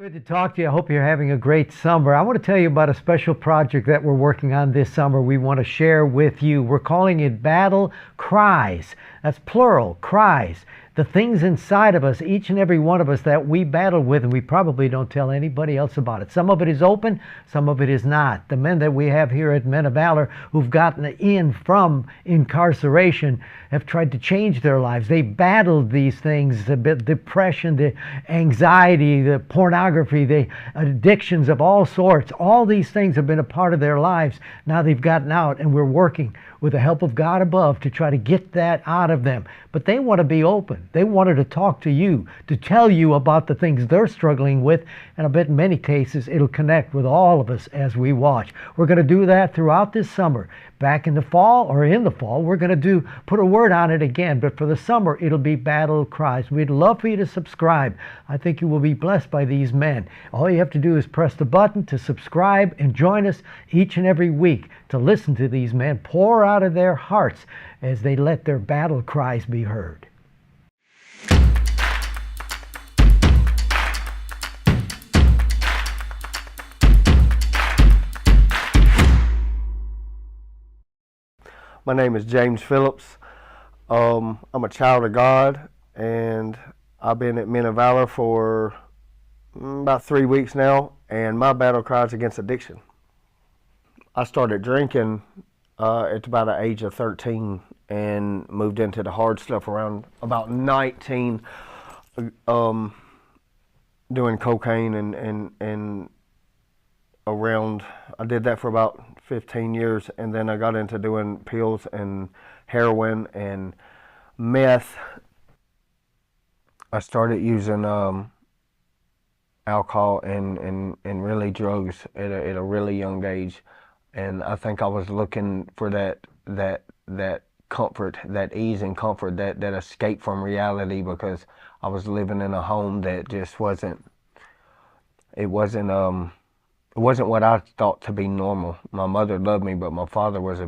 Good to talk to you. I hope you're having a great summer. I want to tell you about a special project that we're working on this summer. We want to share with you. We're calling it Battle Cries. That's plural, cries. The things inside of us, each and every one of us that we battle with, and we probably don't tell anybody else about it. Some of it is open, some of it is not. The men that we have here at Men of Valor who've gotten in from incarceration have tried to change their lives. They battled these things, the depression, the anxiety, the pornography, the addictions of all sorts. All these things have been a part of their lives. Now they've gotten out, and we're working with the help of God above to try to get that out of them. But they want to be open. They wanted to talk to you, to tell you about the things they're struggling with, and I bet in many cases it'll connect with all of us as we watch. We're going to do that throughout this summer. Back in the fall, or in the fall, we're going to put a word on it again, but for the summer it'll be Battle Cries. We'd love for you to subscribe. I think you will be blessed by these men. All you have to do is press the button to subscribe and join us each and every week to listen to these men pour out of their hearts as they let their battle cries be heard. My name is James Phillips. I'm a child of God, and I've been at Men of Valor for about 3 weeks now, and my battle cry is against addiction. I started drinking at about the age of 13 and moved into the hard stuff around about 19, doing cocaine and around, I did that for about 15 years, and then I got into doing pills and heroin and meth. I started using alcohol and really drugs at a really young age, and I think I was looking for that comfort, that ease and comfort, that escape from reality, because I was living in a home that just wasn't what I thought to be normal. My mother loved me, but my father was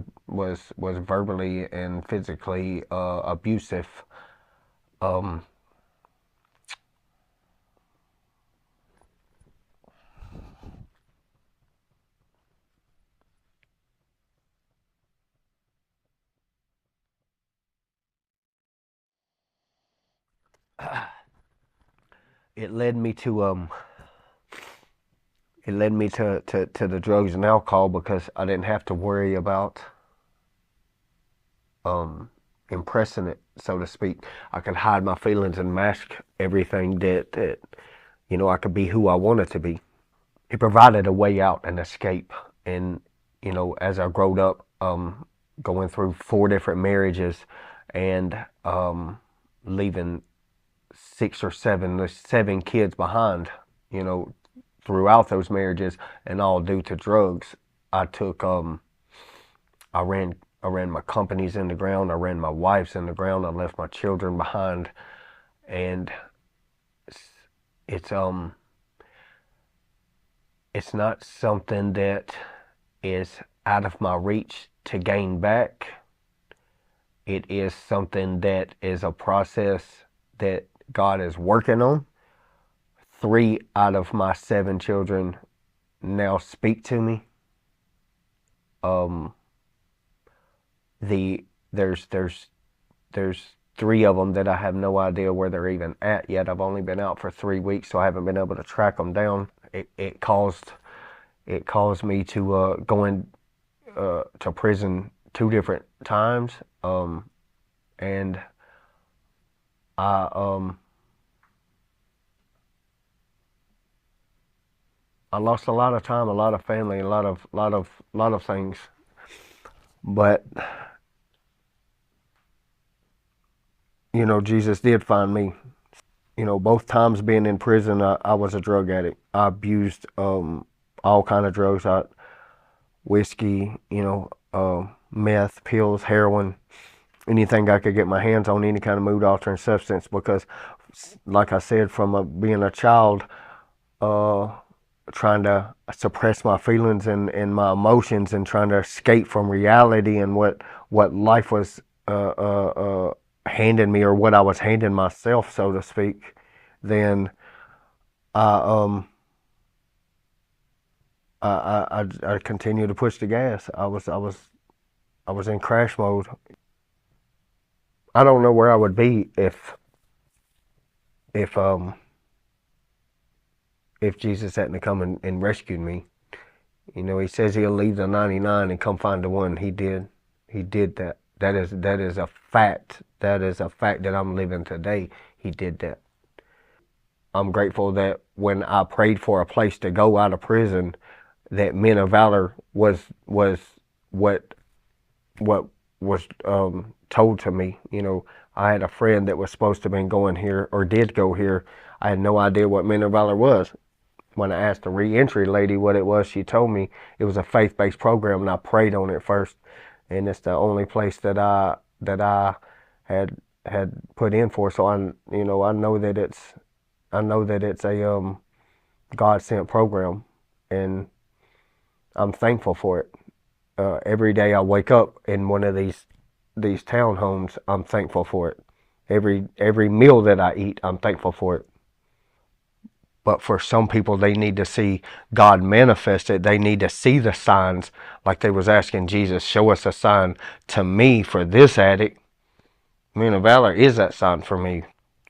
verbally and physically abusive. It led me to the drugs and alcohol, because I didn't have to worry about impressing it, so to speak. I could hide my feelings and mask everything that I could be who I wanted to be. It provided a way out, an escape. And as I growed up, going through 4 different marriages and leaving 6 or 7 kids behind, throughout those marriages, and all due to drugs. I ran my companies in the ground. I ran my wives in the ground. I left my children behind, and it's not something that is out of my reach to gain back. It is something that is a process that God is working on. 3 out of my 7 children now speak to me. There's 3 of them that I have no idea where they're even at yet. I've only been out for 3 weeks, so I haven't been able to track them down. It caused me to go in to prison 2 different times, and I lost a lot of time, a lot of family, a lot of things. But Jesus did find me. Both times being in prison, I was a drug addict. I abused all kind of drugs, whiskey, meth, pills, heroin, anything I could get my hands on, any kind of mood altering substance. Because, like I said, from being a child, trying to suppress my feelings and my emotions, and trying to escape from reality and what life was handing me, or what I was handing myself, so to speak, then I I continued to push the gas. I was in crash mode. I don't know where I would be if um if Jesus hadn't come and rescued me. You know, he says he'll leave the 99 and come find the one. He did. He did that. That is a fact. That is a fact that I'm living today. He did that. I'm grateful that when I prayed for a place to go out of prison, that Men of Valor was what what was told to me. You know, I had a friend that was supposed to have been going here or did go here. I had no idea what Men of Valor was. When I asked the reentry lady what it was, she told me it was a faith-based program, and I prayed on it first. And it's the only place that I had put in for. So I know that it's a God sent program, and I'm thankful for it. Every day I wake up in one of these townhomes, I'm thankful for it. Every meal that I eat, I'm thankful for it. But for some people, they need to see God manifested. They need to see the signs, like they was asking Jesus, show us a sign to me for this addict. Men of Valor is that sign for me.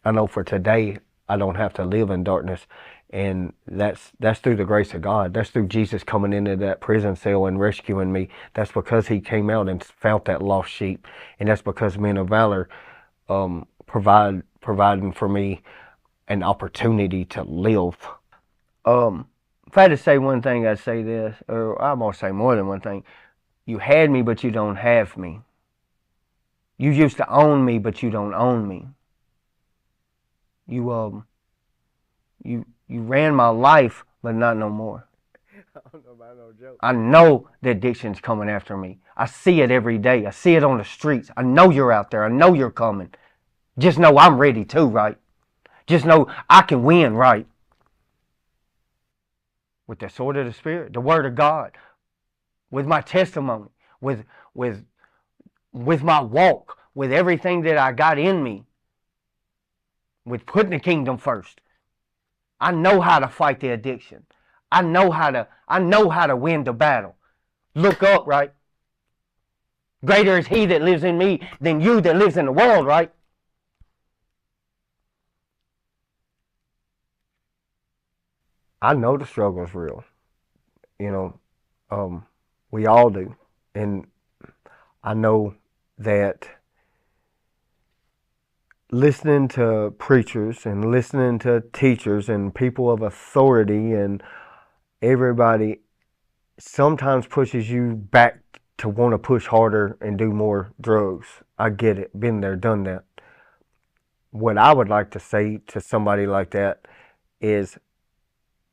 I know for today, I don't have to live in darkness. And that's through the grace of God. That's through Jesus coming into that prison cell and rescuing me. That's because he came out and found that lost sheep. And that's because Men of Valor providing for me an opportunity to live. If I had to say one thing, I'd say this, or I'm gonna say more than one thing. You had me, but you don't have me. You used to own me, but you don't own me. You ran my life, but not no more. I don't know about no joke. I know the addiction's coming after me. I see it every day. I see it on the streets. I know you're out there. I know you're coming. Just know I'm ready too, right? Just know I can win, right? With the sword of the Spirit, the Word of God, with my testimony, with my walk, with everything that I got in me, with putting the kingdom first. I know how to fight the addiction. I know how to win the battle. Look up, right? Greater is he that lives in me than you that lives in the world, right? I know the struggle is real. You know, we all do. And I know that listening to preachers and listening to teachers and people of authority and everybody sometimes pushes you back to want to push harder and do more drugs. I get it. Been there, done that. What I would like to say to somebody like that is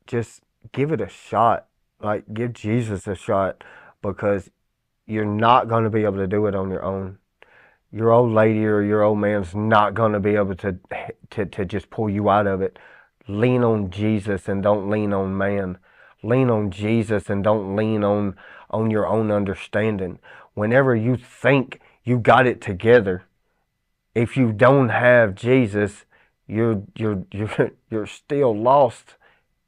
just give it a shot. Like, give Jesus a shot, because you're not going to be able to do it on your own. Your old lady or your old man's not going to be able to just pull you out of it. Lean on Jesus and don't lean on man. Lean on Jesus and don't lean on your own understanding. Whenever you think you got it together, if you don't have Jesus, you're still lost,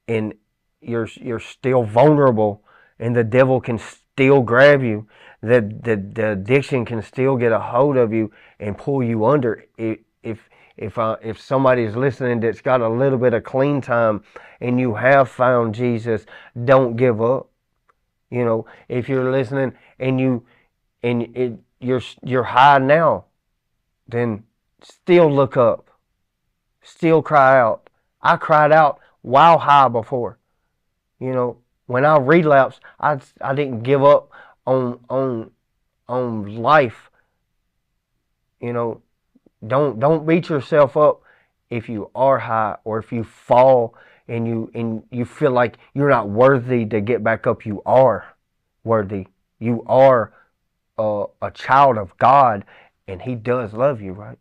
and you're still vulnerable, and the devil can still grab you. The addiction can still get a hold of you and pull you under. If somebody's listening that's got a little bit of clean time and you have found Jesus, don't give up. You know, if you're listening and you're high now, then still look up. Still cry out. I cried out while high before. You know, when I relapsed, I didn't give up on life. You know, don't beat yourself up if you are high, or if you fall and you feel like you're not worthy to get back up. You are worthy. You are a child of God, and he does love you, right?